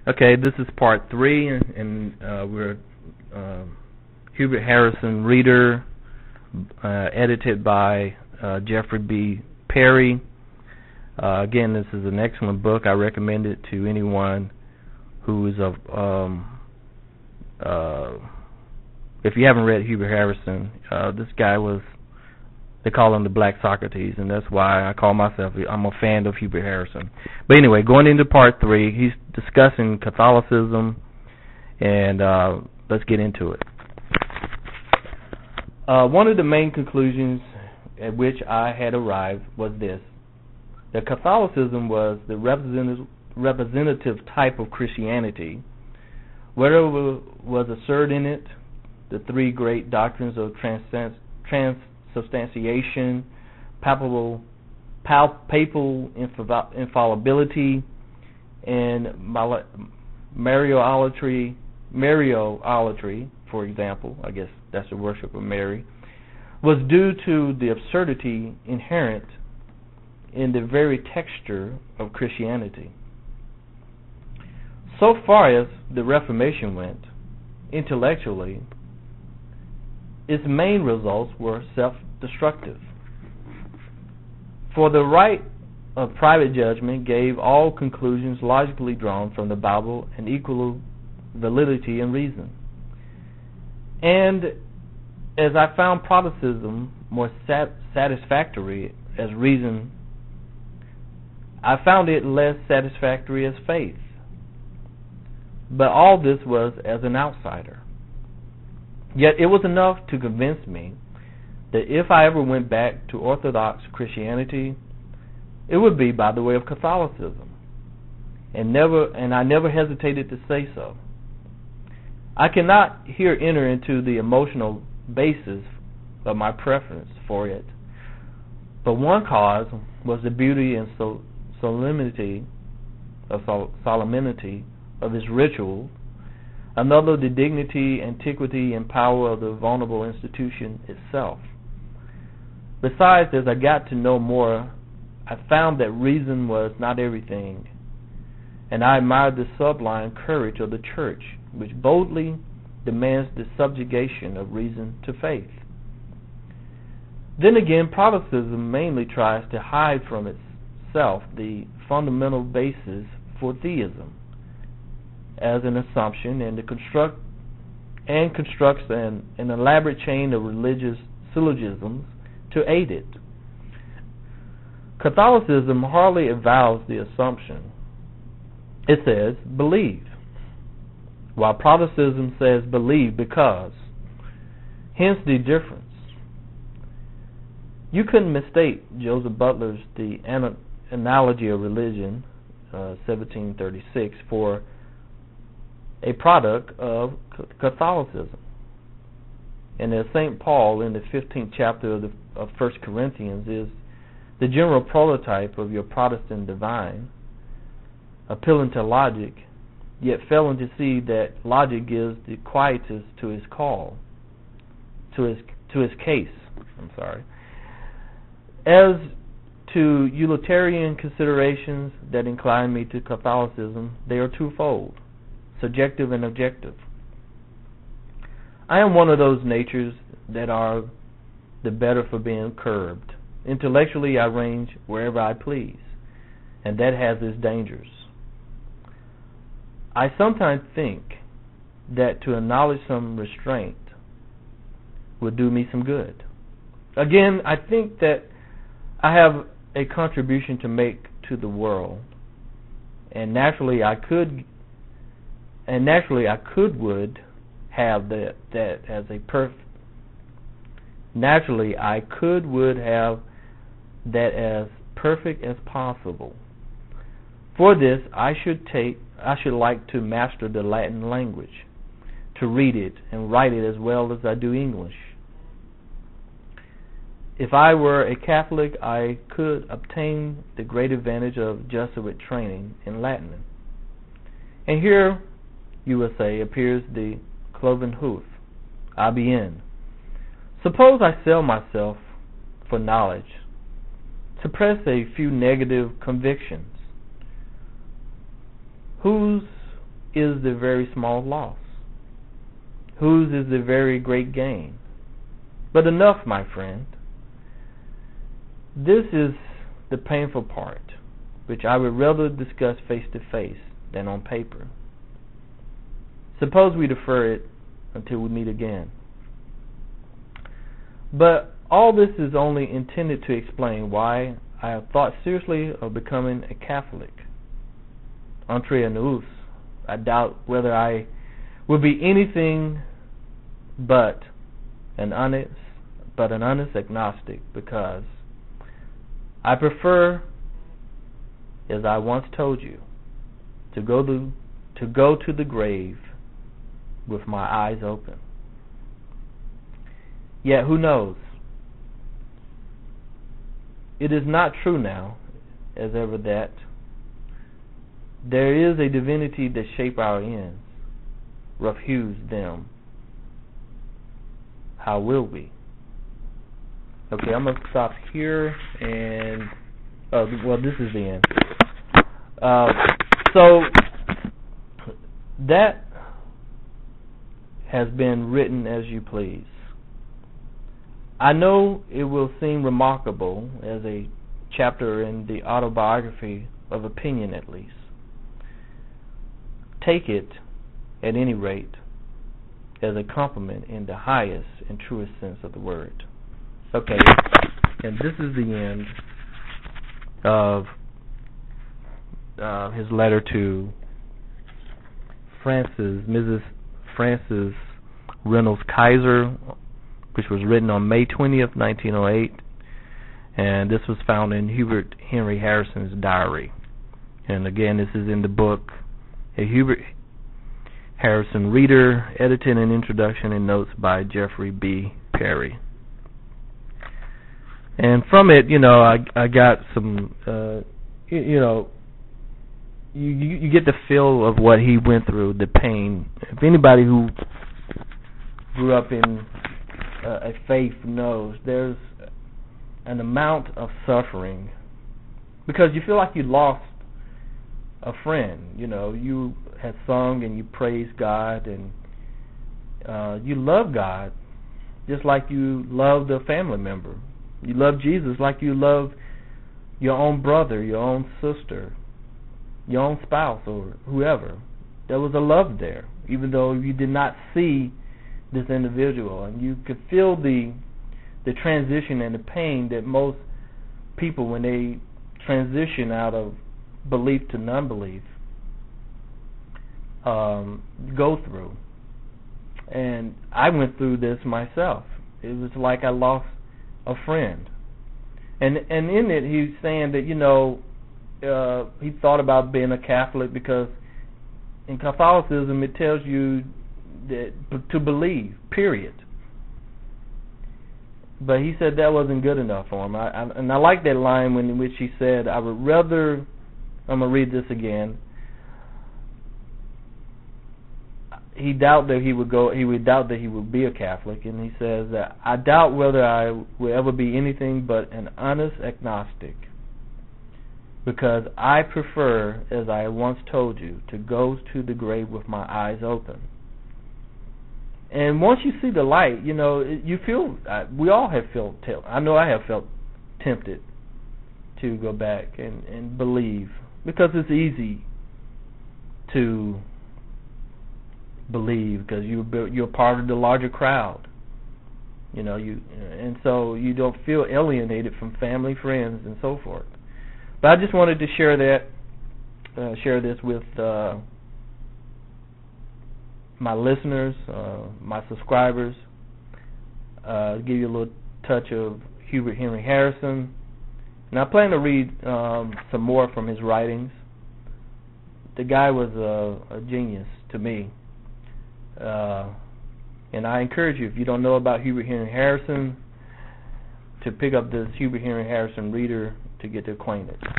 Okay, this is part 3, and we're Hubert Harrison Reader, edited by Jeffrey B. Perry. Again, this is an excellent book. I recommend it to anyone who is of, if you haven't read Hubert Harrison, this guy was, they call him the Black Socrates, and that's why I call myself, I'm a fan of Hubert Harrison. But anyway, going into part 3, he's discussing Catholicism, and let's get into it. One of the main conclusions at which I had arrived was this: that Catholicism was the representative type of Christianity. Whatever was asserted in it, the three great doctrines of transubstantiation, papal infallibility, and Mariolatry, for example, I guess that's the worship of Mary, was due to the absurdity inherent in the very texture of Christianity. So far as the Reformation went, intellectually, its main results were self-destructive. For the right of private judgment gave all conclusions logically drawn from the Bible an equal validity and reason. And as I found Protestantism more satisfactory as reason, I found it less satisfactory as faith. But all this was as an outsider. Yet it was enough to convince me that if I ever went back to Orthodox Christianity, it would be by the way of Catholicism, and I never hesitated to say so. I cannot here enter into the emotional basis of my preference for it, but one cause was the beauty and solemnity of its rituals, another the dignity, antiquity, and power of the vulnerable institution itself. Besides, as I got to know more, I found that reason was not everything, and I admired the sublime courage of the Church, which boldly demands the subjugation of reason to faith. Then again, Protestantism mainly tries to hide from itself the fundamental basis for theism as an assumption, and constructs an elaborate chain of religious syllogisms to aid it. Catholicism hardly avows the assumption. It says, believe, while Protestantism says believe because. Hence the difference. You couldn't mistake Joseph Butler's The Analogy of Religion, 1736, for a product of Catholicism. And as St. Paul in the 15th chapter of 1 Corinthians is the general prototype of your Protestant divine, appealing to logic, yet failing to see that logic gives the quietus to his call, to his case. As to utilitarian considerations that incline me to Catholicism, they are twofold: subjective and objective. I am one of those natures that are the better for being curbed. Intellectually, I range wherever I please, and that has its dangers. I sometimes think that to acknowledge some restraint would do me some good. Again, I think that I have a contribution to make to the world, and naturally I would have that as a as perfect as possible. For this, I should like to master the Latin language, to read it and write it as well as I do English. If I were a Catholic, I could obtain the great advantage of Jesuit training in Latin. And here, you will say, appears the cloven hoof, IBN. Suppose I sell myself for knowledge, suppress a few negative convictions. Whose is the very small loss? Whose is the very great gain? But enough, my friend. This is the painful part, which I would rather discuss face to face than on paper. Suppose we defer it until we meet again. But all this is only intended to explain why I have thought seriously of becoming a Catholic. Entre nous, I doubt whether I will be anything but an honest agnostic, because I prefer, as I once told you, to go to the grave with my eyes open. Yet who knows? It is not true now, as ever, that there is a divinity that shape our ends, rough hews them. How will we? Okay, I'm going to stop here, and this is the end. So that has been written as you please. I know it will seem remarkable as a chapter in the autobiography of opinion, at least. Take it, at any rate, as a compliment in the highest and truest sense of the word. Okay, and this is the end of his letter to Mrs. Frances Reynolds Keyser, which was written on May 20th, 1908, and this was found in Hubert Henry Harrison's diary. And again, this is in the book, A Hubert Harrison Reader, edited and introduction and notes by Jeffrey B. Perry. And from it, I got some, you get the feel of what he went through, the pain. If anybody who grew up in a faith knows, there's an amount of suffering because you feel like you lost a friend. You had sung and you praised God and you love God just like you loved a family member. You love Jesus like you love your own brother, your own sister, your own spouse, or whoever. There was a love there, even though you did not see this individual, and you could feel the transition and the pain that most people, when they transition out of belief to non-belief, go through. And I went through this myself. It was like I lost a friend. And in it, he's saying that he thought about being a Catholic because in Catholicism it tells you that to believe, period. But he said that wasn't good enough for him. And I like that line in which he said, I would rather, I'm going to read this again. He would doubt that he would be a Catholic, and he says that I doubt whether I will ever be anything but an honest agnostic, because I prefer, as I once told you, to go to the grave with my eyes open. And once you see the light, you feel, we all have felt, I know I have felt tempted to go back and believe, because it's easy to believe because you're part of the larger crowd, and so you don't feel alienated from family, friends, and so forth. But I just wanted to share this with my listeners, my subscribers. Give you a little touch of Hubert Henry Harrison, and I plan to read some more from his writings. The guy was a genius to me. And I encourage you, if you don't know about Hubert Henry Harrison, to pick up this Hubert Henry Harrison Reader to get acquainted.